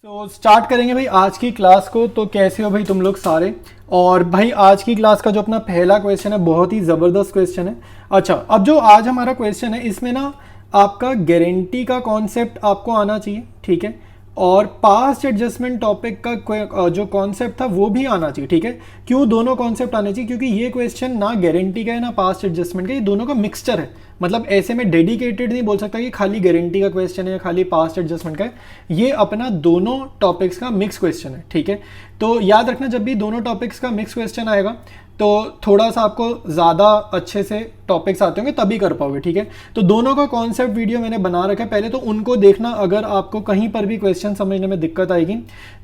तो स्टार्ट करेंगे भाई आज की क्लास को। तो कैसे हो भाई तुम लोग सारे। और भाई आज की क्लास का जो अपना पहला क्वेश्चन है बहुत ही ज़बरदस्त क्वेश्चन है। अच्छा, अब जो आज हमारा क्वेश्चन है इसमें ना आपका गारंटी का कॉन्सेप्ट आपको आना चाहिए, ठीक है। और पास्ट एडजस्टमेंट टॉपिक का जो कॉन्सेप्ट था वो भी आना चाहिए, ठीक है। क्यों दोनों कॉन्सेप्ट आने चाहिए? क्योंकि ये क्वेश्चन ना गारंटी का है ना पास्ट एडजस्टमेंट का, ये दोनों का मिक्सचर है। मतलब ऐसे में डेडिकेटेड नहीं बोल सकता कि खाली गारंटी का क्वेश्चन है या खाली पास्ट एडजस्टमेंट का है। ये अपना दोनों टॉपिक्स का मिक्स क्वेश्चन है, ठीक है। तो याद रखना जब भी दोनों टॉपिक्स का मिक्स क्वेश्चन आएगा तो थोड़ा सा आपको ज़्यादा अच्छे से टॉपिक्स आते होंगे तभी कर पाओगे, ठीक है। तो दोनों का कॉन्सेप्ट वीडियो मैंने बना रखा है, पहले तो उनको देखना। अगर आपको कहीं पर भी क्वेश्चन समझने में दिक्कत आएगी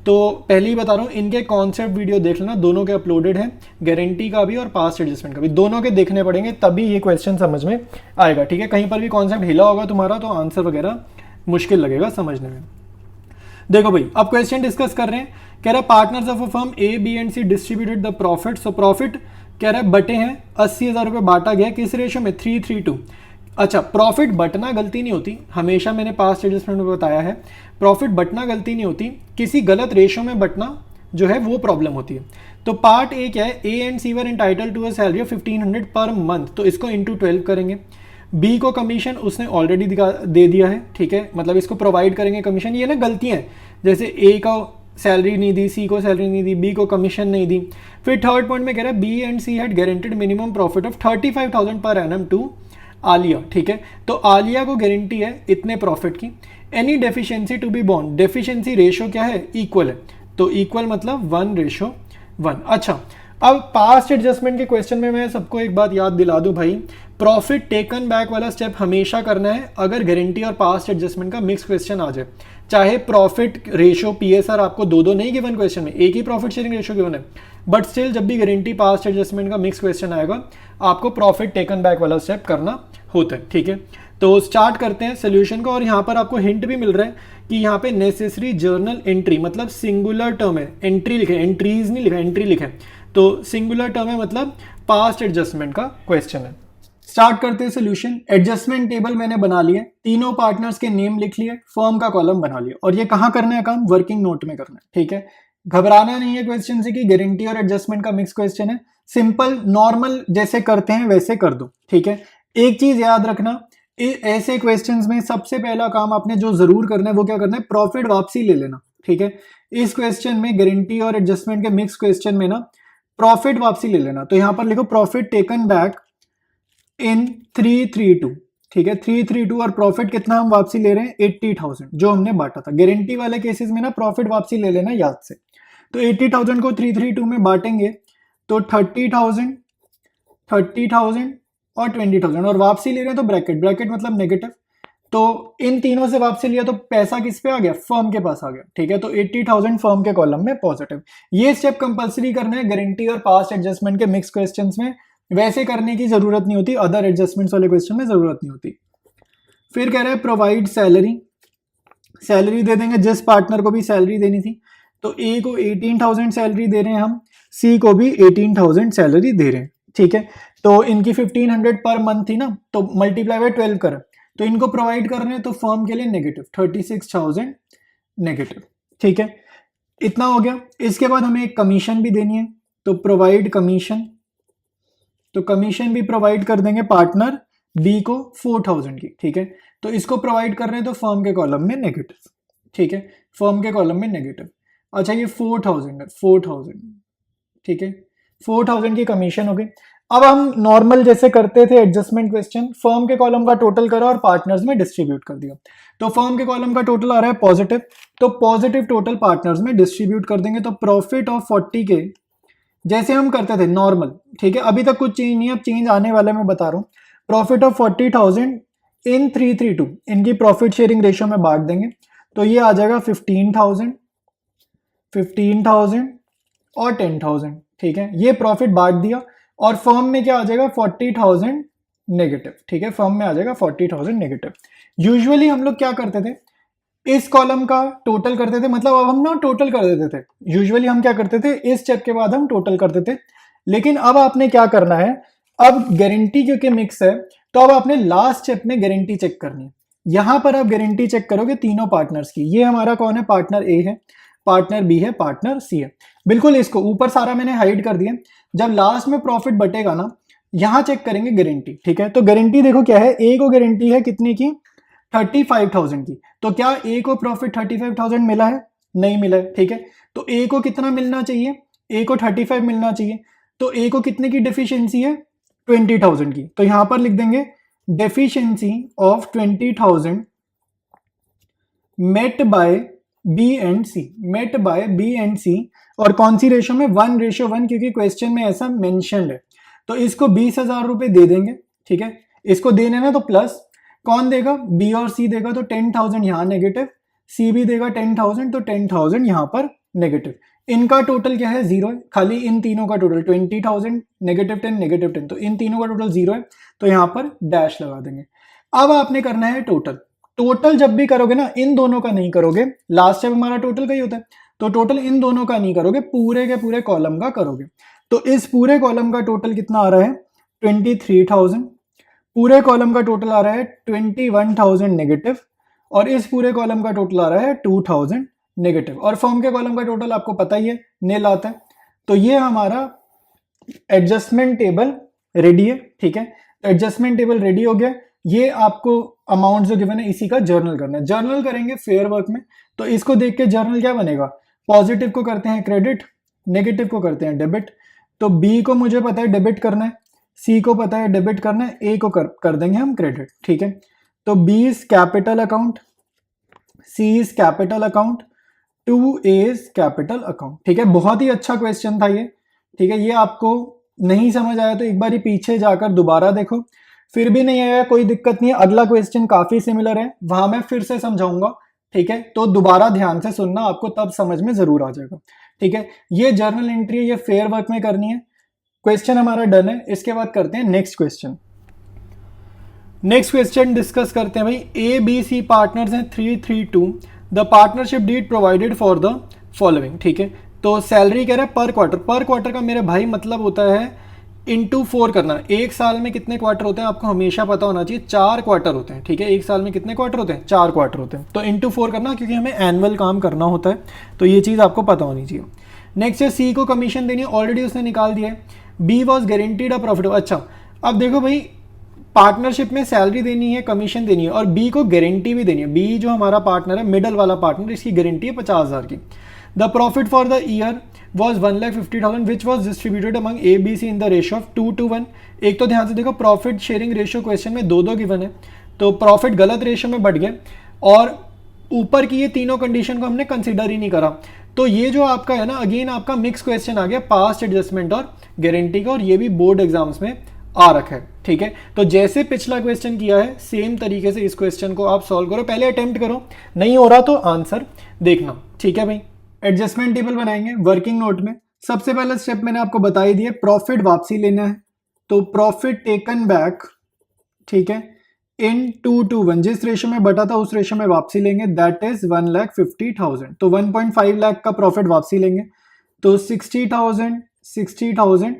तो पहले ही बता रहा हूँ, इनके कॉन्सेप्ट वीडियो देख लेना, दोनों के अपलोडेड हैं, गारंटी का भी और पास्ट एडजस्टमेंट का भी। दोनों के देखने पड़ेंगे तभी ये क्वेश्चन समझ में आएगा, ठीक है। कहीं पर भी कॉन्सेप्ट हिला होगा तुम्हारा तो आंसर वगैरह मुश्किल लगेगा समझने में। देखो भाई, अब क्वेश्चन डिस्कस कर रहे हैं। कह रहा है partners of a firm A B and C distributed the profit. So profit कह रहा है बटे हैं 80,000 रुपये, बांटा गया किस रेशो में? 3:3:2। अच्छा, प्रॉफिट बटना गलती नहीं होती, हमेशा मैंने पास्ट एडजस्टमेंट में बताया है। प्रॉफिट बटना गलती नहीं होती, किसी गलत रेशो में बटना जो है वो प्रॉब्लम होती है। तो पार्ट ए क्या है? A and C were entitled to a salary of 1500 per month, तो इसको इंटू 12 करेंगे। बी को कमीशन उसने ऑलरेडी दे दिया है, ठीक है, मतलब इसको प्रोवाइड करेंगे कमीशन। ये ना गलतियां हैं, जैसे ए का सैलरी नहीं दी, सी को सैलरी नहीं दी, बी को कमीशन नहीं दी। फिर थर्ड पॉइंट में कह रहा है B and C had guaranteed minimum profit of 35,000 per annum to Alia, ठीक है। तो आलिया को गारंटी है इतने प्रॉफिट की। एनी डेफिशिएंसी टू बी बॉन्ड, डेफिशिएंसी रेशो क्या है? इक्वल है, तो इक्वल मतलब 1:1। अच्छा, अब पास्ट एडजस्टमेंट के क्वेश्चन में मैं सबको एक बात याद दिला दूं भाई, प्रॉफिट टेकन बैक वाला स्टेप हमेशा करना है अगर गारंटी और पास्ट एडजस्टमेंट का मिक्स क्वेश्चन आ जाए। चाहे प्रॉफिट रेशो पीएसआर आपको दो दो नहीं गिवन क्वेश्चन में, एक ही प्रॉफिट शेयरिंग रेशो गिवन है, बट स्टिल जब भी गारंटी पास्ट एडजस्टमेंट का मिक्स क्वेश्चन आएगा आपको प्रॉफिट टेकन बैक वाला स्टेप करना होता है, ठीक है। तो स्टार्ट करते हैं सोल्यूशन को। और यहाँ पर आपको हिंट भी मिल रहा है कि यहाँ पे नेसेसरी जर्नल एंट्री, मतलब सिंगुलर टर्म है, एंट्री लिखे, एंट्रीज नहीं लिखा, एंट्री लिखे। तो सिंगुलर टर्म है मतलब पास्ट एडजस्टमेंट का क्वेश्चन है। स्टार्ट करते हैं सोल्यूशन। एडजस्टमेंट टेबल मैंने बना लिया, तीनों पार्टनर्स के नेम लिख लिए, फर्म का कॉलम बना लिया। और ये कहाँ करना है काम? वर्किंग नोट में करना है, ठीक है। घबराना नहीं है क्वेश्चन से कि गारंटी और एडजस्टमेंट का मिक्स क्वेश्चन है, सिंपल नॉर्मल जैसे करते हैं वैसे कर दो, ठीक है। एक चीज याद रखना, ऐसे क्वेश्चंस में सबसे पहला काम आपने जो जरूर करना है वो क्या करना है? प्रॉफिट वापसी ले लेना, ठीक है। इस क्वेश्चन में गारंटी और एडजस्टमेंट के मिक्स क्वेश्चन में ना प्रॉफिट वापसी ले लेना। तो यहां पर लिखो प्रॉफिट टेकन बैक इन 332, ठीक है, 332। और प्रॉफिट कितना हम वापसी ले रहे हैं? 80,000 जो हमने बांटा था। गारंटी वाले केसेस में ना प्रॉफिट वापसी ले लेना याद से। तो 80,000 को 332 में बांटेंगे तो 30,000, 30,000 और 20,000, और वापसी ले रहे हैं तो ब्रैकेट, ब्रैकेट मतलब नेगेटिव। तो इन तीनों से वापसी लिया तो पैसा किस पे आ गया? फर्म के पास आ गया, ठीक है। तो 80,000 फर्म के कॉलम में पॉजिटिव। ये स्टेप कंपलसरी करना है गारंटी और पास्ट एडजस्टमेंट के मिक्स क्वेश्चंस में, वैसे करने की जरूरत नहीं होती, अदर एडजस्टमेंट्स वाले क्वेश्चन में जरूरत नहीं होती। फिर कह रहा है प्रोवाइड सैलरी, सैलरी दे देंगे जिस पार्टनर को भी सैलरी देनी थी। तो ए को 18,000 सैलरी दे रहे हैं हम, सी को भी 18,000 सैलरी दे रहे हैं, ठीक है। तो इनकी 1500 पर मंथ थी ना, तो मल्टीप्लाई बाय 12 कर, तो इनको प्रोवाइड कर रहे हैं तो फर्म के लिए नेगेटिव 36,000 नेगेटिव, ठीक है। इतना हो गया। इसके बाद हमें एक कमीशन भी देनी है, तो प्रोवाइड कमीशन, तो कमीशन भी प्रोवाइड कर देंगे पार्टनर बी को 4,000 की, ठीक है। तो इसको प्रोवाइड कर रहे हैं तो फर्म के कॉलम में नेगेटिव, ठीक है, फर्म के कॉलम में नेगेटिव। अच्छा, ये 4,000 है, 4,000, ठीक है, 4,000 की कमीशन हो गई। अब हम नॉर्मल जैसे करते थे एडजस्टमेंट क्वेश्चन, फर्म के कॉलम का टोटल करा और पार्टनर्स में डिस्ट्रीब्यूट कर दिया। तो फर्म के कॉलम का टोटल आ रहा है पॉजिटिव, तो पॉजिटिव टोटल पार्टनर्स में डिस्ट्रीब्यूट कर देंगे। तो प्रॉफिट ऑफ 40 के जैसे हम करते थे नॉर्मल, ठीक है, अभी तक कुछ चेंज नहीं है, अब चेंज आने वाला मैं बता रहा हूँ। प्रॉफिट ऑफ 40,000 इन 332 इनकी प्रॉफिट शेयरिंग रेशियो में बांट देंगे। तो ये आ जाएगा 15,000, 15,000 और 10,000, ठीक है। ये प्रॉफिट बांट दिया और फर्म में क्या आ जाएगा? 40,000 नेगेटिव, ठीक है, फर्म में आ जाएगा 40,000 नेगेटिव। यूजुअली हम लोग क्या करते थे? इस कॉलम का टोटल करते थे, मतलब अब हम ना टोटल कर देते थे। यूजुअली हम क्या करते थे? इस स्टेप के बाद हम टोटल करते थे। लेकिन अब आपने क्या करना है, अब गारंटी क्योंकि मिक्स है तो अब आपने लास्ट स्टेप में गारंटी चेक करनी है। यहां पर आप गारंटी चेक करोगे तीनों पार्टनर्स की। ये हमारा कौन है, पार्टनर ए है, पार्टनर बी है, पार्टनर सी है। बिल्कुल इसको ऊपर सारा मैंने हाइड कर दिया। जब लास्ट में प्रॉफिट बटेगा ना, यहां चेक करेंगे गारंटी, ठीक है। तो गारंटी देखो क्या है, ए को गारंटी है कितनी की, 35,000 की। तो क्या ए को प्रॉफिट 35,000 मिला है, नहीं मिला है, ठीक है। तो ए को कितना मिलना चाहिए, ए को 35 मिलना चाहिए। तो ए को कितने की डेफिशिएंसी है, 20,000 की। तो यहां पर लिख देंगे deficiency of 20,000 met by B and C, met by B and C. और कौन सी रेशो में, 1:1, क्योंकि क्वेश्चन में ऐसा मेंशन्ड है। तो इसको 20,000 रुपए दे देंगे, ठीक है। इसको देने ना तो प्लस, कौन देगा, बी और सी देगा, तो 10,000 यहां नेगेटिव, सी भी देगा 10,000, तो 10,000 यहां पर नेगेटिव। इनका टोटल क्या है, जीरो है, खाली इन तीनों का टोटल 20,000 -10 -10, तो इन तीनों का टोटल जीरो है, तो यहां पर डैश लगा देंगे। अब आपने करना है टोटल। टोटल जब भी करोगे ना, इन दोनों का नहीं करोगे, लास्ट टाइम हमारा टोटल का ही होता है, तो टोटल इन दोनों का नहीं करोगे, पूरे के पूरे कॉलम का करोगे। तो इस पूरे कॉलम का टोटल कितना आ रहा है, 23,000। पूरे कॉलम का टोटल आ रहा है 21,000 नेगेटिव, और इस पूरे कॉलम का टोटल आ रहा है 2,000 नेगेटिव। और फॉर्म के कॉलम का टोटल आपको पता ही है, नील आता है। तो ये हमारा एडजस्टमेंट टेबल रेडी है, ठीक है। एडजस्टमेंट टेबल रेडी हो गया। ये आपको अमाउंट जो गिवन है इसी का जर्नल करना है। जर्नल करेंगे फेयर वर्क में, तो इसको देख के जर्नल क्या बनेगा, पॉजिटिव को करते हैं क्रेडिट, नेगेटिव को करते हैं डेबिट। तो बी को मुझे पता है डेबिट करना है, सी को पता है डेबिट करना है, ए को कर देंगे हम क्रेडिट, ठीक है। तो B is capital account, C is capital account, 2A is capital account, ठीक है। बहुत ही अच्छा क्वेश्चन था ये, ठीक है। ये आपको नहीं समझ आया तो एक बार पीछे जाकर दोबारा देखो, फिर भी नहीं आया कोई दिक्कत नहीं है, अगला क्वेश्चन काफी सिमिलर है, वहां मैं फिर से समझाऊंगा, ठीक है। तो दोबारा ध्यान से सुनना, आपको तब समझ में जरूर आ जाएगा, ठीक है। ये जर्नल एंट्री है, ये फेयर वर्क में करनी है। क्वेश्चन हमारा डन है। इसके बाद करते हैं next question. Next question discuss करते हैं भाई, ए बी सी पार्टनर्स हैं 332, the partnership deed provided for the following, ठीक है। तो सैलरी कह रहा है पर क्वार्टर, पर क्वार्टर का मेरे भाई मतलब होता है इंटू 4 करना। एक साल में कितने क्वार्टर होते हैं आपको हमेशा पता होना चाहिए, 4 क्वार्टर होते हैं, ठीक है। एक साल में कितने क्वार्टर होते हैं, 4 क्वार्टर होते हैं। तो इंटू 4 करना, क्योंकि हमें एनुअल काम करना होता है, तो ये चीज़ आपको पता होनी चाहिए। नेक्स्ट है सी को कमीशन देनी है, ऑलरेडी उसने निकाल दिया है। B was guaranteed a profit. अच्छा, अब देखो भाई, पार्टनरशिप में सैलरी देनी है, कमीशन देनी है, और बी को गारंटी भी देनी है। बी जो हमारा पार्टनर है, मिडल वाला पार्टनर, इसकी गारंटी है 50,000 की। The profit for the year was 1,50,000 which was distributed among A B C in the ratio of 2:1। एक तो ध्यान से देखो, प्रॉफिट शेयरिंग रेशियो क्वेश्चन में दो गिवन है, तो प्रॉफिट गलत रेशियो में बढ़ गया, और ऊपर की ये तीनों कंडीशन को हमने कंसिडर ही नहीं करा। तो ये जो आपका है ना, अगेन आपका मिक्स क्वेश्चन आ गया, पास्ट एडजस्टमेंट और गारंटी का, और ये भी बोर्ड एग्जाम्स में आ रखा है, ठीक है। तो जैसे पिछला क्वेश्चन किया है, सेम तरीके से इस क्वेश्चन को आप सॉल्व करो। पहले अटेम्प्ट करो, नहीं हो रहा तो आंसर देखना, ठीक है भाई। एडजस्टमेंट टेबल बनाएंगे वर्किंग नोट में। सबसे पहला स्टेप मैंने आपको बता ही दिया, प्रॉफिट वापसी लेना है। तो प्रॉफिट टेकन बैक, ठीक है, इन 2:1, जिस रेशो में बटा था उस रेशो में वापसी लेंगे, दैट इज 1,50,000। तो 1.5 लाख का प्रॉफिट वापसी लेंगे, तो 60,000, 60,000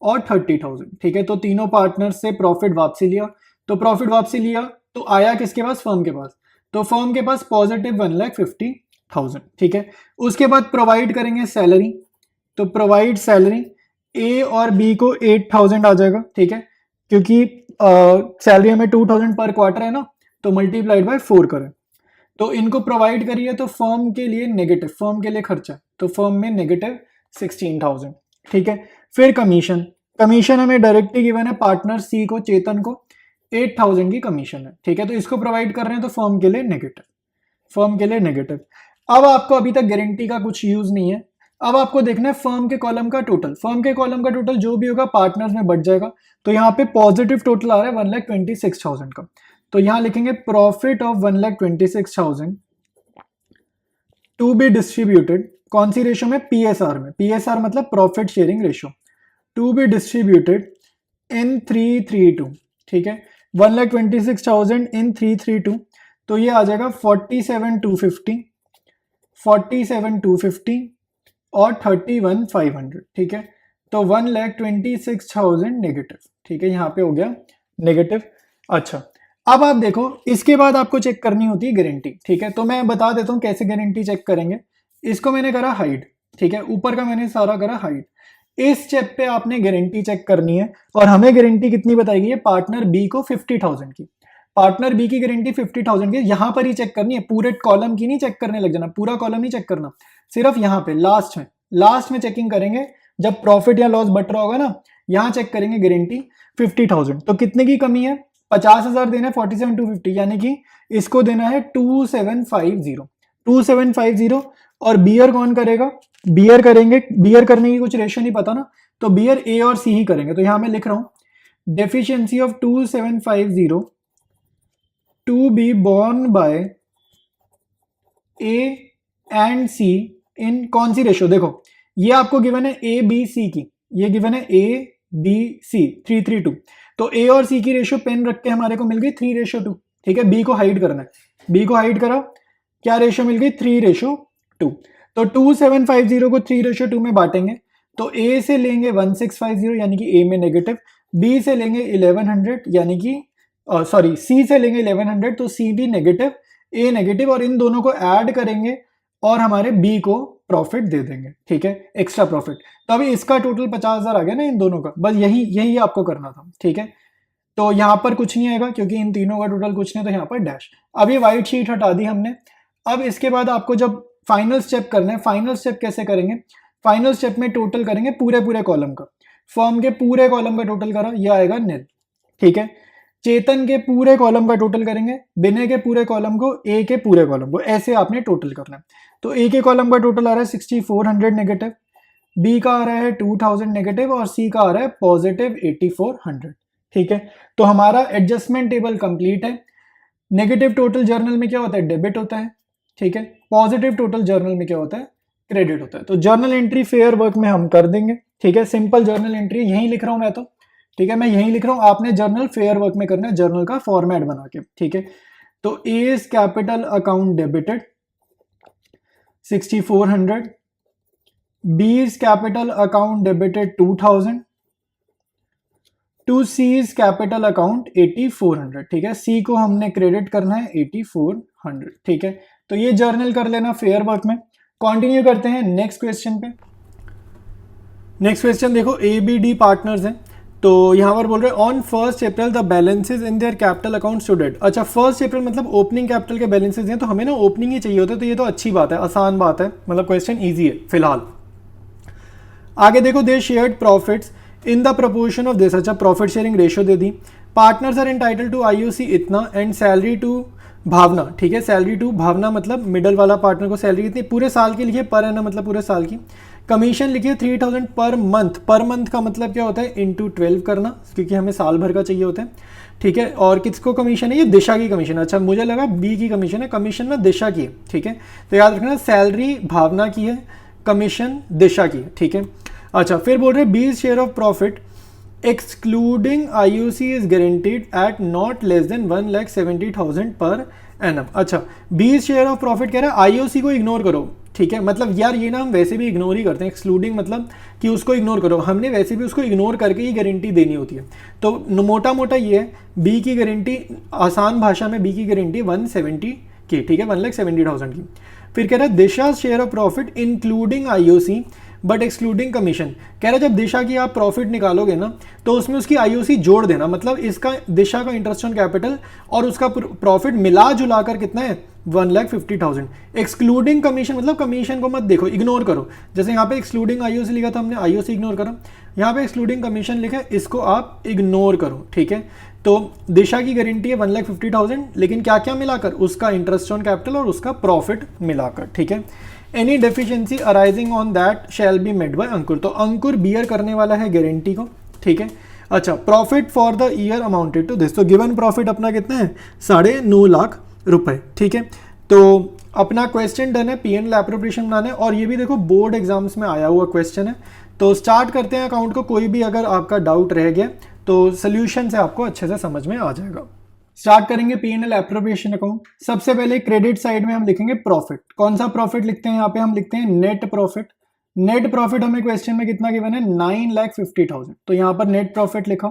और 30,000, ठीक है। तो तीनों पार्टनर से प्रॉफिट वापसी लिया, तो प्रॉफिट वापसी लिया तो आया किसके पास, फर्म के पास। तो फर्म के पास पॉजिटिव 1,50,000, ठीक है। उसके बाद प्रोवाइड करेंगे सैलरी, तो प्रोवाइड सैलरी, ए और बी को 8,000 आ जाएगा, ठीक है, क्योंकि सैलरी हमें 2,000 पर क्वार्टर है ना, तो मल्टीप्लाइड बाय 4 करें, तो इनको प्रोवाइड करिए। तो फर्म के लिए नेगेटिव, फर्म के लिए खर्चा, तो फर्म में नेगेटिव 16,000, ठीक है। फिर कमीशन, कमीशन हमें डायरेक्टली गिवन है, पार्टनर सी को, चेतन को 8,000 की कमीशन है, ठीक है। तो इसको प्रोवाइड कर रहे हैं, तो फर्म के लिए नेगेटिव, फर्म के लिए नेगेटिव। अब आपको अभी तक गारंटी का कुछ यूज नहीं है, अब आपको देखना है फर्म के कॉलम का टोटल। फर्म के कॉलम का टोटल जो भी होगा पार्टनर्स में बढ़ जाएगा। तो यहाँ पे पॉजिटिव टोटल आ रहा है 1,26,000 का, तो यहाँ लिखेंगे profit of 1,26,000 to be distributed, कौन सी रेशो में, पीएसआर में। पीएसआर मतलब profit sharing ratio, to be distributed in 332, ठीक है। 1,26,000 इन 332, तो ये आ जाएगा 47,250, 47,250 और 31,500, ठीक है। तो 1,26,000 नेगेटिव, ठीक है, यहाँ पे हो गया नेगेटिव। अच्छा, अब आप देखो, इसके बाद आपको चेक करनी होती है गारंटी, ठीक है। तो मैं बता देता हूँ कैसे गारंटी चेक करेंगे। इसको मैंने करा हाइड, ठीक है, ऊपर का मैंने सारा करा हाइड। इस स्टेप पे आपने गारंटी चेक करनी है, और हमें गारंटी कितनी बताई गई है, पार्टनर बी को 50,000 की। पार्टनर बी की गारंटी 50,000 की, यहां पर ही चेक करनी है, पूरे कॉलम की नहीं चेक करने लग जाना, पूरा कॉलम नहीं चेक करना, सिर्फ यहाँ पे लास्ट में चेकिंग करेंगे। जब प्रॉफिट या लॉस बट रहा होगा ना, यहां चेक करेंगे गारंटी 50,000। तो कितने की कमी है, 50,000 देना है 47,250, यानी कि इसको देना है 2750। और बियर कौन करेगा, बियर करेंगे, बियर करने की कुछ रेशियो नहीं पता ना, तो बियर ए और सी ही करेंगे। तो यहां मैं लिख रहा हूं deficiency of 2750 to be borne by A and C in कौन सी रेशियो, देखो ये आपको गिवन है ए बी सी की, ये गिवन है ए बी सी 3:3:2। तो ए और सी की रेशियो पेन रख के हमारे को मिल गई 3:2, ठीक है। बी को हाइड करना है, बी को हाइड करा, क्या रेशियो मिल गई 3:2। तो 2750 को 3:2 में बांटेंगे, तो ए से लेंगे 1650 यानी कि ए में नेगेटिव, बी से लेंगे 1100 यानी कि सॉरी सी से लेंगे 1100, तो सी भी नेगेटिव, ए नेगेटिव, और इन दोनों को ऐड करेंगे और हमारे बी को प्रॉफिट दे देंगे, ठीक है, एक्स्ट्रा प्रॉफिट। तो अभी इसका टोटल 50,000 आ गया ना इन दोनों का, बस यही आपको करना था, ठीक है। तो यहां पर कुछ नहीं आएगा क्योंकि इन तीनों का टोटल कुछ नहीं, तो यहां पर डैश। अब ये व्हाइट शीट हटा दी हमने। अब इसके बाद आपको जब फाइनल स्टेप करना है, फाइनल स्टेप कैसे करेंगे, फाइनल स्टेप में टोटल करेंगे पूरे कॉलम का, फर्म के पूरे कॉलम का टोटल करा, यह आएगा निल, ठीक है। चेतन के पूरे कॉलम का टोटल करेंगे, विनय के पूरे कॉलम को, ए के पूरे कॉलम को, ऐसे आपने टोटल करना है। तो ए के कॉलम का टोटल आ रहा है 6400 नेगेटिव, बी का आ रहा है 2000 नेगेटिव, और सी का आ रहा है पॉजिटिव 8400, ठीक है। तो हमारा एडजस्टमेंट टेबल कंप्लीट है। नेगेटिव टोटल जर्नल में क्या होता है, डेबिट होता है, ठीक है। पॉजिटिव टोटल जर्नल में क्या होता है, क्रेडिट होता है। तो जर्नल एंट्री फेयर वर्क में हम कर देंगे, ठीक है। सिंपल जर्नल एंट्री यहीं लिख रहा हूं मैं, तो ठीक है, मैं यहीं लिख रहा हूं, आपने जर्नल फेयर वर्क में करना है, जर्नल का फॉर्मेट बना के, ठीक है। तो as capital account debited 6400, B's capital account debited 2000, to C's capital account 8400, ठीक है। सी को हमने क्रेडिट करना है 8400, ठीक है। तो ये जर्नल कर लेना फेयर वर्क में। कंटिन्यू करते हैं नेक्स्ट क्वेश्चन पे। नेक्स्ट क्वेश्चन देखो, ए बी डी पार्टनर्स हैं, तो यहां पर बोल रहे हैं on 1 April the balances in their capital account stood at. अच्छा 1 अप्रैल मतलब ओपनिंग कैपिटल के बैलेंसेज हैं, तो हमें ना ओपनिंग ही चाहिए होता है, तो ये तो अच्छी बात है, आसान बात है, मतलब क्वेश्चन ईजी है फिलहाल। आगे देखो, they shared profits in the proportion of this. अच्छा प्रॉफिट शेयरिंग रेशियो दे दी। Partners are entitle to IOC इतना एंड सैलरी टू भावना, ठीक है। सैलरी टू भावना मतलब मिडल वाला पार्टनर को सैलरी कितनी, पूरे साल की लिखिए, पर है ना मतलब पूरे साल की। कमीशन लिखिए 3000 पर मंथ, पर मंथ का मतलब क्या होता है, इंटू 12 करना, क्योंकि हमें साल भर का चाहिए होता है, ठीक है। और किसको कमीशन है, ये दिशा की कमीशन। अच्छा मुझे लगा बी की कमीशन है, कमीशन ना दिशा की है, ठीक है। तो याद रखना सैलरी भावना की है, कमीशन दिशा की है, ठीक है। अच्छा फिर बोल रहे B's share of profit excluding IUC is guaranteed at not less than 1,70,000 per annum. अच्छा बीज शेयर ऑफ प्रॉफिट कह रहा है आईओसी को इग्नोर करो, ठीक है। मतलब यार ये ना हम वैसे भी इग्नोर ही करते हैं, एक्सक्लूडिंग मतलब कि उसको इग्नोर करो, हमने वैसे भी उसको इग्नोर करके ही गारंटी देनी होती है। तो मोटा मोटा ये है, बी की गारंटी आसान भाषा में बी की गारंटी 170 की, ठीक है, 1,70,000 की। फिर कह रहा है Disha share of profit including IOC but excluding commission. कह रहा है जब दिशा की आप प्रॉफिट निकालोगे ना, तो उसमें उसकी आईओसी जोड़ देना, मतलब इसका दिशा का इंटरेस्ट ऑन कैपिटल और उसका प्रॉफिट मिला जुला कर कितना है 1,50,000। एक्सक्लूडिंग कमीशन मतलब कमीशन को मत देखो, इग्नोर करो। जैसे यहाँ पे एक्सक्लूडिंग आईओसी लिखा था हमने, आईओसी इग्नोर करा, यहाँ पे एक्सक्लूडिंग कमीशन लिखा है, इसको आप इग्नोर करो, ठीक है। तो दिशा की गारंटी है 1,50,000, लेकिन क्या क्या मिलाकर, उसका इंटरेस्ट ऑन कैपिटल और उसका प्रॉफिट मिलाकर, ठीक है। Any deficiency arising on that shall be made by Ankur. तो अंकुर बियर करने वाला है गारंटी को, ठीक है। अच्छा profit for the year amounted to this. तो गिवन प्रॉफिट अपना कितना है 9.5 लाख रुपए, ठीक है। तो अपना क्वेश्चन डन है, पीएनएल एप्रोप्रिएशन बनाना है, और ये भी देखो बोर्ड एग्जाम्स में आया हुआ क्वेश्चन है। तो स्टार्ट करते हैं अकाउंट को। कोई भी अगर आपका डाउट रह गया तो सोल्यूशन से आपको अच्छे से समझ में आ जाएगा। स्टार्ट करेंगे पीएनएल एप्रोप्रिएशन अकाउंट। सबसे पहले क्रेडिट साइड में हम लिखेंगे प्रॉफिट। कौन सा प्रॉफिट लिखते हैं, यहाँ पे हम लिखते हैं नेट प्रॉफिट। नेट प्रॉफिट हमें क्वेश्चन में कितना गिवन है 9,50,000, तो यहाँ पर नेट प्रॉफिट लिखा।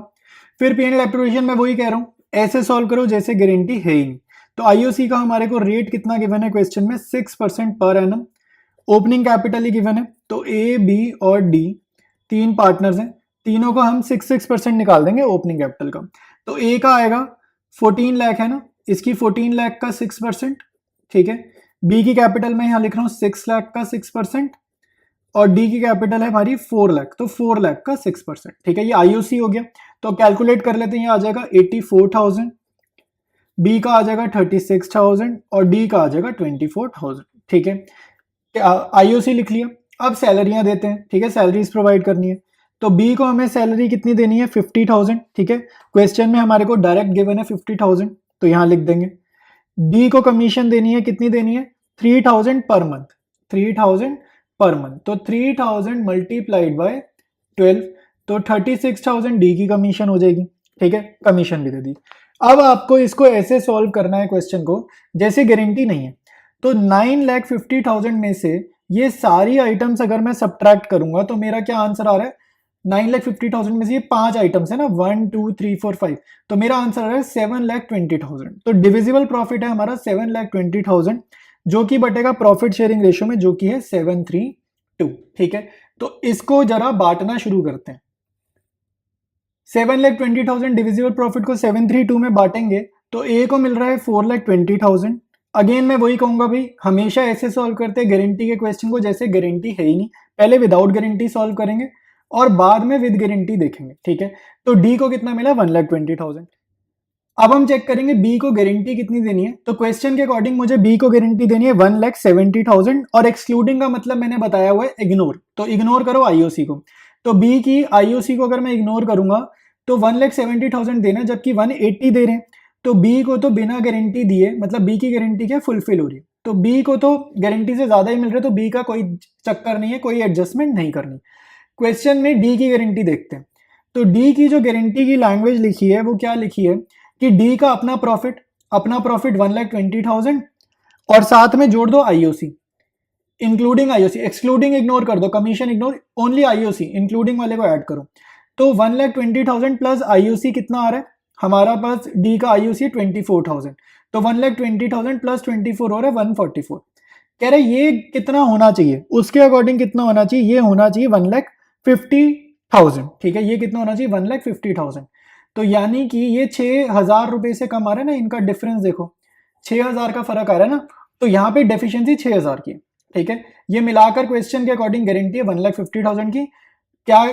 फिर पीएनएल एप्रोप्रिएशन में वही कह रहा हूँ, ऐसे सॉल्व करो जैसे गारंटी है ही नहीं। तो आईओसी का हमारे को रेट कितना गिवन है क्वेश्चन में, 6% पर एनम। ओपनिंग कैपिटल ही गिवन है, तो ए बी और डी तीन पार्टनर्स हैं, तीनों को हम 6% निकाल देंगे ओपनिंग कैपिटल का। तो ए का आएगा 14 लाख है ना, इसकी 14 लाख का 6%, ठीक है। बी की कैपिटल में यहाँ लिख रहा हूँ 6 लाख का 6%, और डी की कैपिटल है हमारी 4 लाख, तो 4 लाख का 6%, ठीक है। ये आईओसी हो गया। तो कैलकुलेट कर लेते हैं, ये आ जाएगा 84,000, बी का आ जाएगा 36,000 और डी का आ जाएगा 24,000, ठीक है। आईओसी लिख लिया। अब सैलरियां देते हैं, ठीक है, सैलरीज प्रोवाइड करनी है। तो बी को हमें सैलरी कितनी देनी है, 50,000, ठीक है। क्वेश्चन में हमारे को डायरेक्ट गिवन है 50,000, तो यहाँ लिख देंगे। डी को कमीशन देनी है, कितनी देनी है, 3,000 पर मंथ, 3,000 पर मंथ। तो 3,000 मल्टीप्लाइड बाय 12, तो 36,000 डी की कमीशन हो जाएगी, ठीक है, कमीशन भी दे दी। अब आपको इसको ऐसे सॉल्व करना है क्वेश्चन को जैसे गारंटी नहीं है। तो 9,50,000 में से ये सारी आइटम्स अगर मैं सब्ट्रैक्ट करूंगा तो मेरा क्या आंसर आ रहा है, 9,50,000 में से ये 5 आइटम्स है ना, 1 2 3 4 5, तो मेरा आंसर आ रहा है 7,20,000। तो डिविजिबल प्रॉफिट है हमारा 7,20,000, जो कि बटेगा प्रॉफिट शेयरिंग रेशियो में, जो कि है 732, ठीक है। तो इसको जरा बांटना शुरू करते हैं। 7,20,000 डिविजिबल प्रॉफिट को 732 में बांटेंगे तो ए को मिल रहा है 4,20,000। अगेन मैं वही कहूंगा भाई, हमेशा ऐसे सॉल्व करते हैं गारंटी के क्वेश्चन को जैसे गारंटी है ही नहीं, पहले विदाउट गारंटी सॉल्व करेंगे और बाद में विद गारंटी देखेंगे, ठीक है। तो डी को कितना मिला, 1,20,000। अब हम चेक करेंगे बी को गारंटी कितनी देनी है। तो क्वेश्चन के अकॉर्डिंग मुझे बी को गारंटी देनी है 1,70,000, और एक्सक्लूडिंग का मतलब मैंने बताया हुआ है इग्नोर, तो इग्नोर करो आईओसी को। तो बी की आईओसी को अगर मैं इग्नोर करूंगा तो 1,70,000 देना, जबकि 180 दे रहे हैं। तो बी को तो बिना गारंटी दिए, मतलब बी की गारंटी क्या फुलफिल हो रही है, तो बी को तो गारंटी से ज्यादा ही मिल रहा है, तो बी का कोई चक्कर नहीं है, कोई एडजस्टमेंट नहीं करनी। क्वेश्चन में डी की गारंटी देखते हैं। तो डी की जो गारंटी की लैंग्वेज लिखी है वो क्या लिखी है कि डी का अपना प्रॉफिट 1,20,000 और साथ में जोड़ दो IOC, including IOC, excluding ignore कर दो, commission ignore, only IOC, including वाले को ऐड करो। तो 1,20,000 प्लस आईओसी कितना आ रहा है हमारा पास, डी का आईओसी 24,000, तो 1,20,000 प्लस 24 हो रहा है 144। कह रहे ये कितना होना चाहिए, उसके अकॉर्डिंग कितना होना चाहिए, ये होना चाहिए 1,50,000, ठीक है। ये कितना होना चाहिए, 1,50,000। तो यानी कि ये 6,000 रुपए से कम आ रहा है ना, इनका डिफरेंस देखो, 6,000 का फर्क आ रहा है ना। तो यहाँ पे डेफिशिएंसी 6,000 की, ठीक है। ये मिलाकर क्वेश्चन के अकॉर्डिंग गारंटी है 1,50,000 की। क्या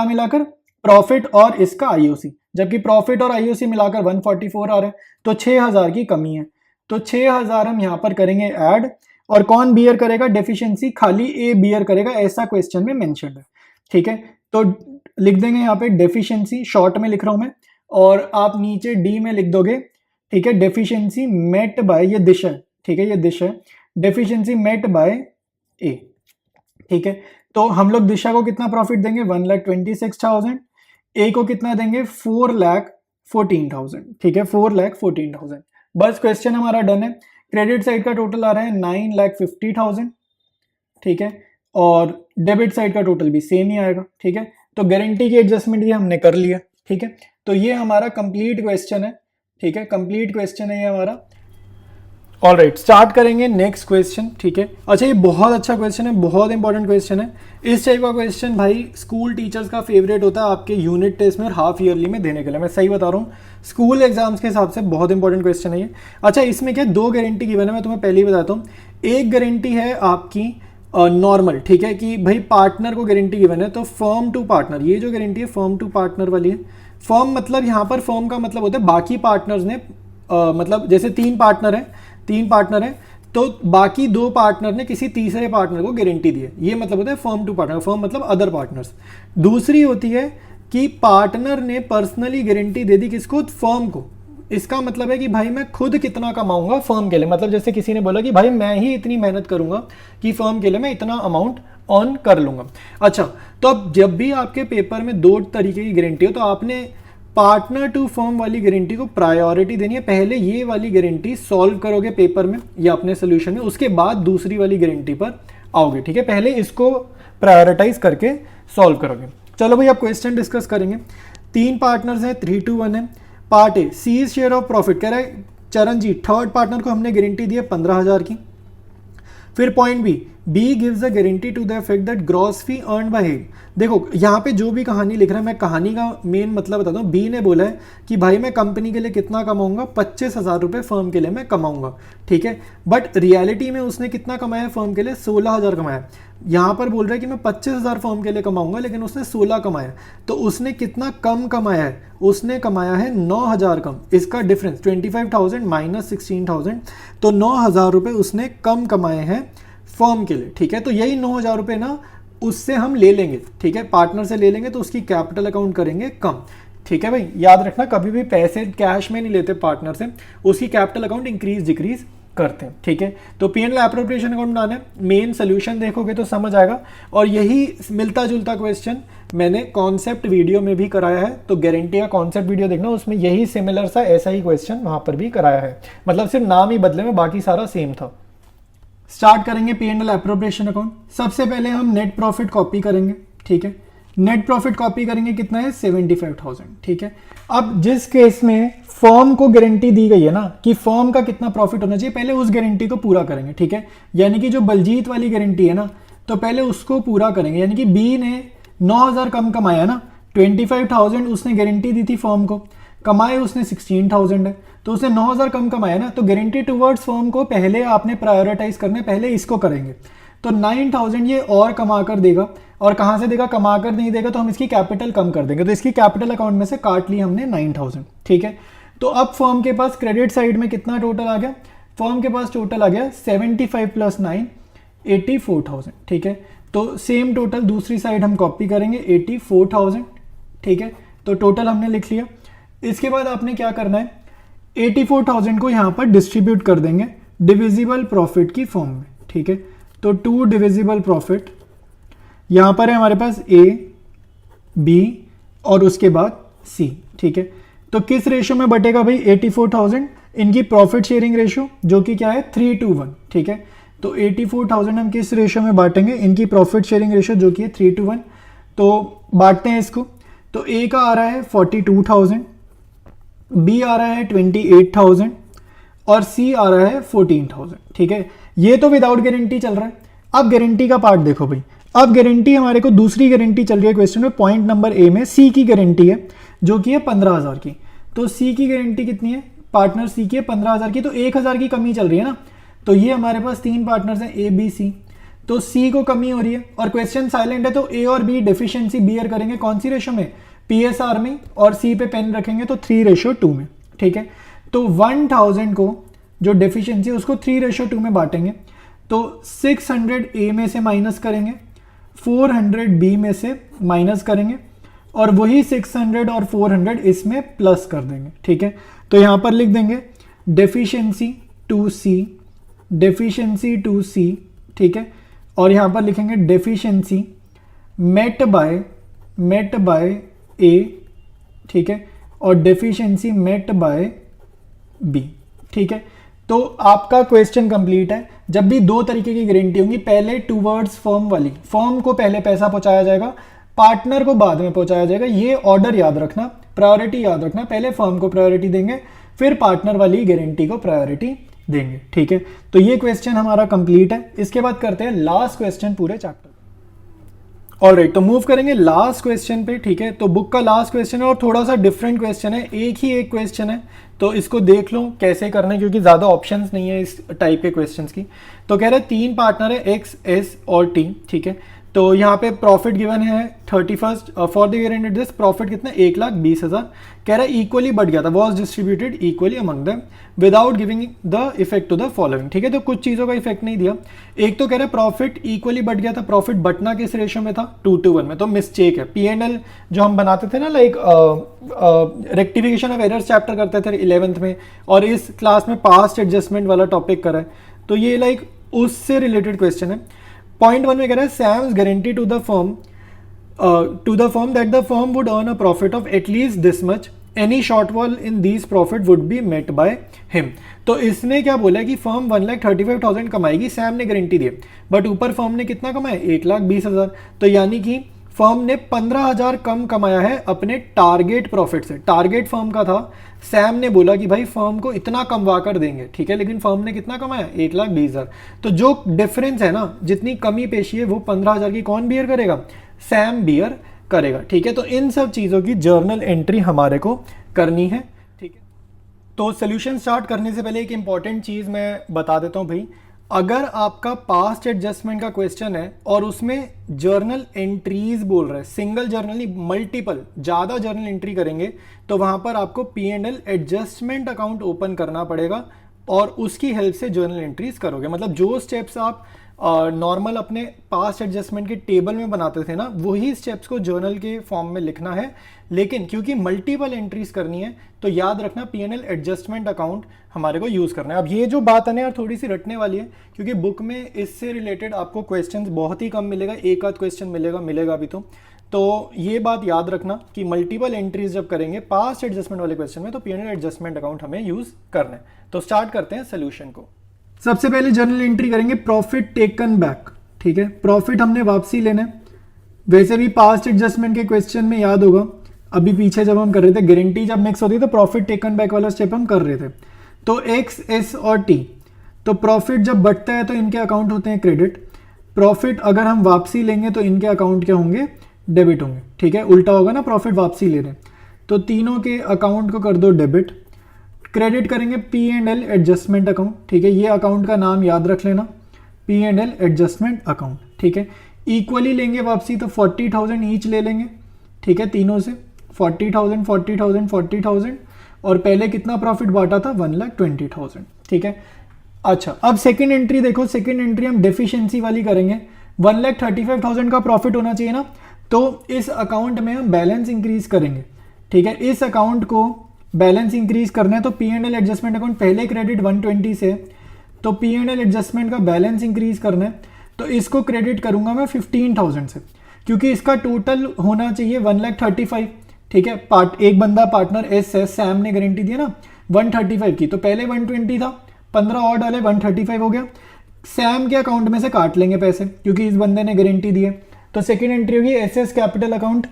मिलाकर प्रॉफिट और इसका आईओसी, जबकि प्रॉफिट और आईओसी मिलाकर 144 आ रहा है, तो 6,000 की कमी है। तो 6,000 हम यहाँ पर करेंगे ऐड, और कौन बियर करेगा डेफिशिएंसी, खाली ए बियर करेगा, ऐसा क्वेश्चन में मेंशन है, ठीक है। तो लिख देंगे यहाँ पे डेफिशिएंसी, शॉर्ट में लिख रहा हूं मैं, और आप नीचे डी में लिख दोगे, ठीक है, डेफिशिएंसी मेट बाय, ये दिशा है, ठीक है, ये दिशा है, डेफिशिएंसी मेट बाय ए, ठीक है। तो हम लोग दिशा को कितना प्रॉफिट देंगे, 1,26,000, ए को कितना देंगे 4,14,000, ठीक है, 4,14,000। बस क्वेश्चन हमारा डन है। क्रेडिट साइड का टोटल आ रहा है 9,50,000, ठीक है, और डेबिट साइड का टोटल भी सेम ही आएगा, ठीक है। तो गारंटी की एडजस्टमेंट ये हमने कर लिया, ठीक है। तो ये हमारा कंप्लीट क्वेश्चन है, ठीक है, कंप्लीट क्वेश्चन है ये हमारा। ऑलराइट, स्टार्ट करेंगे नेक्स्ट क्वेश्चन, ठीक है। अच्छा, ये बहुत अच्छा क्वेश्चन है, बहुत इंपॉर्टेंट क्वेश्चन है। इस टाइप का क्वेश्चन भाई स्कूल टीचर्स का फेवरेट होता है आपके यूनिट टेस्ट में और हाफ ईयरली में देने के लिए, मैं सही बता रहा हूँ, स्कूल एग्जाम्स के हिसाब से बहुत इंपॉर्टेंट क्वेश्चन है ये। अच्छा, इसमें क्या 2 गारंटी गिवन है, मैं तुम्हें पहले ही बताता हूँ। एक गारंटी है आपकी नॉर्मल, ठीक है, कि भाई पार्टनर को गारंटी गिवन है, तो फर्म टू पार्टनर, ये जो गारंटी है फर्म टू पार्टनर वाली है। फर्म मतलब यहाँ पर फर्म का मतलब होता है बाकी पार्टनर्स ने, मतलब जैसे 3 पार्टनर हैं तो बाकी 2 पार्टनर ने किसी तीसरे पार्टनर को गारंटी दी है, ये मतलब होता है फर्म टू पार्टनर। फर्म मतलब अदर पार्टनर्स। दूसरी होती है कि पार्टनर ने पर्सनली गारंटी दे दी किसको, फर्म को। इसका मतलब है कि भाई मैं खुद कितना कमाऊंगा फर्म के लिए, मतलब जैसे किसी ने बोला कि भाई मैं ही इतनी मेहनत करूंगा कि फर्म के लिए मैं इतना अमाउंट अर्न कर लूंगा। अच्छा, तो अब जब भी आपके पेपर में 2 तरीके की गारंटी हो तो आपने पार्टनर टू फर्म वाली गारंटी को प्रायोरिटी देनी है। पहले ये वाली गारंटी सॉल्व करोगे पेपर में या अपने सोल्यूशन में, उसके बाद दूसरी वाली गारंटी पर आओगे, ठीक है। पहले इसको प्रायोरिटाइज करके सॉल्व करोगे। चलो भाई, अब क्वेश्चन डिस्कस करेंगे। 3 पार्टनर्स हैं, 3 to 1 है। Part A C share of profit, कह रहा है चरण जी थर्ड पार्टनर को हमने गारंटी दी है 15,000 की। फिर point B gives a guarantee to the effect that gross fee earn by him. देखो यहाँ पे जो भी कहानी लिख रहा है, मैं कहानी का मेन मतलब बताता हूँ। बी ने बोला है कि भाई मैं कंपनी के लिए कितना कमाऊंगा, 25,000 रुपये फर्म के लिए मैं कमाऊंगा, ठीक है। बट रियलिटी में उसने कितना कमाया फर्म के लिए, 16,000 कमाया। यहाँ पर बोल रहा है कि मैं 25,000 फर्म के लिए कमाऊंगा, लेकिन उसने 16 कमाया। तो उसने कितना कम कमाया है, उसने कमाया है 9,000 कम। इसका डिफरेंस 25,000 माइनस 16,000, तो 9,000 रुपये उसने कम कमाए हैं फर्म के लिए, ठीक है। तो यही 9,000 रुपये ना उससे हम ले लेंगे, ठीक है, पार्टनर से ले लेंगे, तो उसकी कैपिटल अकाउंट करेंगे कम, ठीक है भाई। याद रखना कभी भी पैसे कैश में नहीं लेते पार्टनर से, उसकी कैपिटल अकाउंट इंक्रीज डिक्रीज करते हैं, ठीक है। तो P&L एप्रोप्रिएशन अकाउंट बनाना है, मेन सोल्यूशन देखोगे तो समझ आएगा। और यही मिलता जुलता क्वेश्चन मैंने कॉन्सेप्ट वीडियो में भी कराया है, तो गारंटी का कॉन्सेप्ट वीडियो देखना, उसमें यही सिमिलर सा ऐसा ही क्वेश्चन वहां पर भी कराया है, मतलब सिर्फ नाम ही बदले में, बाकी सारा सेम था। स्टार्ट करेंगे P&L एप्रोप्रिएशन अकाउंट। सबसे पहले हम नेट प्रॉफिट कॉपी करेंगे, ठीक है। नेट प्रॉफिट कॉपी करेंगे, कितना है 75,000, ठीक है। अब जिस केस में फर्म को गारंटी दी गई है ना कि फर्म का कितना प्रॉफिट होना चाहिए, पहले उस गारंटी को पूरा करेंगे, ठीक है। यानी कि जो बलजीत वाली गारंटी है ना, तो पहले उसको पूरा करेंगे। यानी कि बी ने 9,000 कम कमाया ना, 25,000 उसने गारंटी दी थी फर्म को, कमाए उसने 16,000 है, तो उसने 9,000 कम कमाया ना, तो गारंटी टुवर्ड्स फर्म को पहले आपने प्रायोरिटाइज करना है, पहले इसको करेंगे। तो 9,000 ये और कमा कर देगा, और कहाँ से देगा, कमा कर नहीं देगा, तो हम इसकी कैपिटल कम कर देंगे, तो इसकी कैपिटल अकाउंट में से काट ली हमने 9,000, ठीक है। तो अब फर्म के पास क्रेडिट साइड में कितना टोटल आ गया, फर्म के पास टोटल आ गया 75 प्लस 9 84,000, ठीक है। तो सेम टोटल दूसरी साइड हम कॉपी करेंगे 84,000, ठीक है। तो टोटल हमने लिख लिया। इसके बाद आपने क्या करना है, 84,000 को यहाँ पर डिस्ट्रीब्यूट कर देंगे डिविजिबल प्रॉफिट की फॉर्म में, ठीक है। तो 2 डिविजिबल प्रॉफिट यहाँ पर है हमारे पास A, B और उसके बाद C, ठीक है। तो किस रेशो में बटेगा भाई 84,000, इनकी प्रॉफिट शेयरिंग रेशो, जो कि क्या है 3:1, ठीक है। तो 84,000 हम किस रेशो में बांटेंगे, इनकी प्रॉफिट शेयरिंग रेशो जो कि है 3:1। तो बांटते हैं इसको। तो A का आ रहा है 42,000, B आ रहा है 28,000 और C आ रहा है 14,000, ठीक है। ये तो विदाउट गारंटी चल रहा है। अब गारंटी का पार्ट देखो भाई, अब गारंटी हमारे को दूसरी गारंटी चल रही है क्वेश्चन में, पॉइंट नंबर ए में C की गारंटी है जो कि है 15,000 की। तो C की गारंटी कितनी है, पार्टनर C की है 15,000 की, तो 1,000 की कमी चल रही है ना। तो ये हमारे पास 3 पार्टनर्स हैं A B C, तो C को कमी हो रही है और क्वेश्चन साइलेंट है, तो A और B डेफिशिएंसी बियर करेंगे कौन सी रेशो में, PSR में, और C पे पेन रखेंगे तो 3:2 में, ठीक है। तो 1,000 को जो डेफिशिएंसी है उसको 3:2 में बांटेंगे। तो 600 A में से माइनस करेंगे, 400 B में से माइनस करेंगे, और वही 600 और 400 इसमें प्लस कर देंगे, ठीक है। तो यहाँ पर लिख देंगे डेफिशिएंसी टू C, ठीक है। और यहाँ पर लिखेंगे डेफिशिएंसी मेट बाय A, ठीक है, और डेफिशिएंसी मेट बाय B, ठीक है। तो आपका क्वेश्चन कंप्लीट है। जब भी 2 तरीके की गारंटी होंगी, पहले टूवर्ड्स फर्म वाली, फर्म को पहले पैसा पहुंचाया जाएगा, पार्टनर को बाद में पहुंचाया जाएगा। ये ऑर्डर याद रखना, प्रायोरिटी याद रखना, पहले फर्म को प्रायोरिटी देंगे, फिर पार्टनर वाली गारंटी को प्रायोरिटी देंगे, ठीक है। तो ये क्वेश्चन हमारा कंप्लीट है। इसके बाद करते हैं लास्ट क्वेश्चन पूरे चैप्टर। ऑलराइट, तो मूव करेंगे लास्ट क्वेश्चन पे, ठीक है। तो बुक का लास्ट क्वेश्चन है और थोड़ा सा डिफरेंट क्वेश्चन है, एक ही एक क्वेश्चन है, तो इसको देख लो कैसे करना है, क्योंकि ज़्यादा ऑप्शंस नहीं है इस टाइप के क्वेश्चंस की। तो कह रहे हैं 3 पार्टनर है X, S और T, ठीक है। तो यहाँ पे प्रॉफिट गिवन है 31st for the year ended this, profit कितना 1,20,000, कह रहा है इक्वली बढ़ गया था, was distributed equally among them without giving the effect to the following, ठीक है। तो कुछ चीज़ों का इफेक्ट नहीं दिया। एक तो कह रहा है प्रॉफिट इक्वली बढ़ गया था, प्रॉफिट बटना किस रेशो में था 2:1 में, तो मिस्टेक है। P&L जो हम बनाते थे ना, like rectification of errors chapter करते थे 11th में, और इस क्लास में पास्ट एडजस्टमेंट वाला टॉपिक करा है, तो ये लाइक उससे रिलेटेड क्वेश्चन है। पॉइंट 1 में कह रहा है Sam's guarantee to the firm that the firm would earn a profit of at least this much, any shortfall in these profit would be met by him. तो इसने क्या बोला है कि फर्म 1,35,000 कमाएगी, सैम ने गारंटी दी, बट ऊपर फर्म ने कितना कमाया 1,20,000, तो यानी कि फर्म ने 15,000 कम कमाया है अपने टारगेट प्रॉफिट से। टारगेट फर्म का था, सैम ने बोला कि भाई फर्म को इतना कमवा कर देंगे, ठीक है, लेकिन फर्म ने कितना कमाया, 1,20,000। तो जो डिफरेंस है ना, जितनी कमी पेशी है वो 15,000 की कौन बियर करेगा, सैम बियर करेगा, ठीक है। तो इन सब चीज़ों की जर्नल एंट्री हमारे को करनी है, ठीक है। तो सोल्यूशन स्टार्ट करने से पहले एक इंपॉर्टेंट चीज़ मैं बता देता हूँ भाई, अगर आपका पास्ट एडजस्टमेंट का क्वेश्चन है और उसमें जर्नल एंट्रीज बोल रहा है, सिंगल जर्नल नहीं मल्टीपल, ज़्यादा जर्नल एंट्री करेंगे, तो वहाँ पर आपको P&L एडजस्टमेंट अकाउंट ओपन करना पड़ेगा और उसकी हेल्प से जर्नल एंट्रीज करोगे। मतलब जो स्टेप्स आप नॉर्मल अपने पास्ट एडजस्टमेंट के टेबल में बनाते थे ना, वही स्टेप्स को जर्नल के फॉर्म में लिखना है। लेकिन क्योंकि मल्टीपल एंट्रीज करनी है तो याद रखना P&L एडजस्टमेंट अकाउंट हमारे को यूज़ करना है। अब ये जो बात है ना यार थोड़ी सी रटने वाली है, क्योंकि बुक में इससे रिलेटेड आपको क्वेश्चंस बहुत ही कम मिलेगा, एक आध क्वेश्चन मिलेगा अभी तो ये बात याद रखना कि मल्टीपल एंट्रीज जब करेंगे पास्ट एडजस्टमेंट वाले क्वेश्चन में, तो P&L एडजस्टमेंट अकाउंट हमें यूज़ करना है। तो स्टार्ट करते हैं सोल्यूशन को। सबसे पहले जर्नल एंट्री करेंगे प्रॉफिट टेकन बैक, ठीक है, प्रॉफिट हमने वापसी लेना है। वैसे भी पास्ट एडजस्टमेंट के क्वेश्चन में याद होगा, अभी पीछे जब हम कर रहे थे गारंटी जब मिक्स होती है तो प्रॉफिट टेकन बैक वाला स्टेप हम कर रहे थे। तो एक्स, एस और टी, तो प्रॉफिट जब बढ़ता है तो इनके अकाउंट होते हैं क्रेडिट, प्रॉफिट अगर हम वापसी लेंगे तो इनके अकाउंट क्या होंगे, डेबिट होंगे, ठीक है, उल्टा होगा ना, प्रॉफिट वापसी ले रहे हैं तो तीनों के अकाउंट को कर दो डेबिट। क्रेडिट करेंगे P&L एडजस्टमेंट अकाउंट, ठीक है, ये अकाउंट का नाम याद रख लेना, P&L एडजस्टमेंट अकाउंट, ठीक है। इक्वली लेंगे वापसी तो 40,000 ईच ले लेंगे, ठीक है, तीनों से 40,000 40,000 40,000 और पहले कितना प्रॉफिट बांटा था, 1,20,000, ठीक है। अच्छा अब सेकंड एंट्री देखो, सेकंड एंट्री हम डेफिशिएंसी वाली करेंगे, 1,35,000 का प्रॉफिट होना चाहिए ना, तो इस अकाउंट में हम बैलेंस इंक्रीज करेंगे, ठीक है। इस अकाउंट को बैलेंस इंक्रीज करना है तो P&L एडजस्टमेंट अकाउंट पहले क्रेडिट 120 से, तो P&L एडजस्टमेंट का बैलेंस इंक्रीज करना है तो इसको क्रेडिट करूंगा मैं 15,000 से, क्योंकि इसका टोटल होना चाहिए 1,35,000, ठीक है। एक बंदा पार्टनर एस है, सैम ने गारंटी दी ना 135 की, तो पहले 120 था, 15 और डाले 135 हो गया। सैम के अकाउंट में से काट लेंगे पैसे क्योंकि इस बंदे ने गारंटी दी है, तो सेकेंड एंट्री होगी SS capital account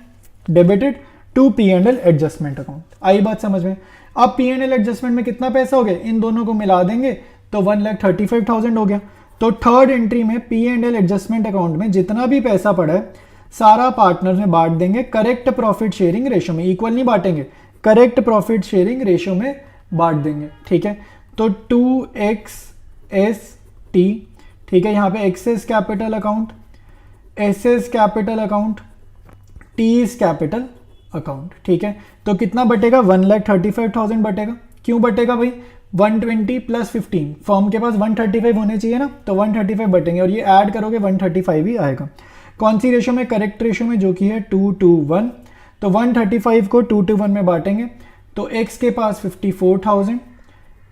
debited to P&L adjustment account. आई बात समझ में। अब P&L एडजस्टमेंट में कितना पैसा हो गया, इन दोनों को मिला देंगे तो 1,35,000 हो गया। तो थर्ड एंट्री में P&L एडजस्टमेंट अकाउंट में जितना भी पैसा पड़ा है सारा पार्टनर में बांट देंगे करेक्ट प्रॉफिट शेयरिंग रेशियो में, इक्वल नहीं बांटेंगे, करेक्ट प्रॉफिट शेयरिंग रेशियो में बांट देंगे, ठीक है। तो 2XST, ठीक है, यहाँ पे XS capital account, SS capital account, TS capital account, ठीक है। तो कितना बटेगा, 1,35,000 बटेगा। क्यों बटेगा भाई, 120 प्लस 15, फर्म के पास 135 होने चाहिए ना, तो 135 बटेंगे और ये ऐड करोगे 135 ही आएगा। कौन सी रेशो में, करेक्ट रेशो में, जो कि है 2:1। तो 135 को 2:1 में बांटेंगे तो x के पास 54,000,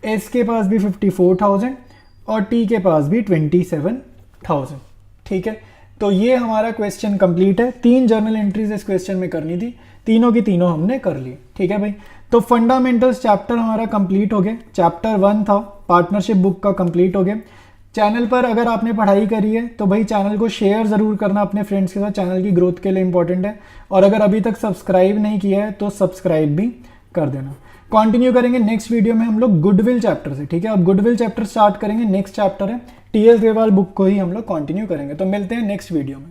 s के पास भी 54,000 और t के पास भी 27,000, ठीक है। तो ये हमारा क्वेश्चन कंप्लीट है। 3 जर्नल एंट्रीज इस क्वेश्चन में करनी थी, तीनों की तीनों हमने कर ली, ठीक है भाई। तो फंडामेंटल्स चैप्टर हमारा कंप्लीट हो गया, चैप्टर 1 था पार्टनरशिप बुक का कंप्लीट हो गया। चैनल पर अगर आपने पढ़ाई करी है तो भाई चैनल को शेयर ज़रूर करना अपने फ्रेंड्स के साथ, चैनल की ग्रोथ के लिए इंपॉर्टेंट है। और अगर अभी तक सब्सक्राइब नहीं किया है तो सब्सक्राइब भी कर देना। कंटिन्यू करेंगे नेक्स्ट वीडियो में हम लोग गुडविल चैप्टर से, ठीक है। अब गुडविल चैप्टर स्टार्ट करेंगे, नेक्स्ट चैप्टर है TS ग्रेवाल बुक को ही हम लोग कंटिन्यू करेंगे। तो मिलते हैं नेक्स्ट वीडियो में।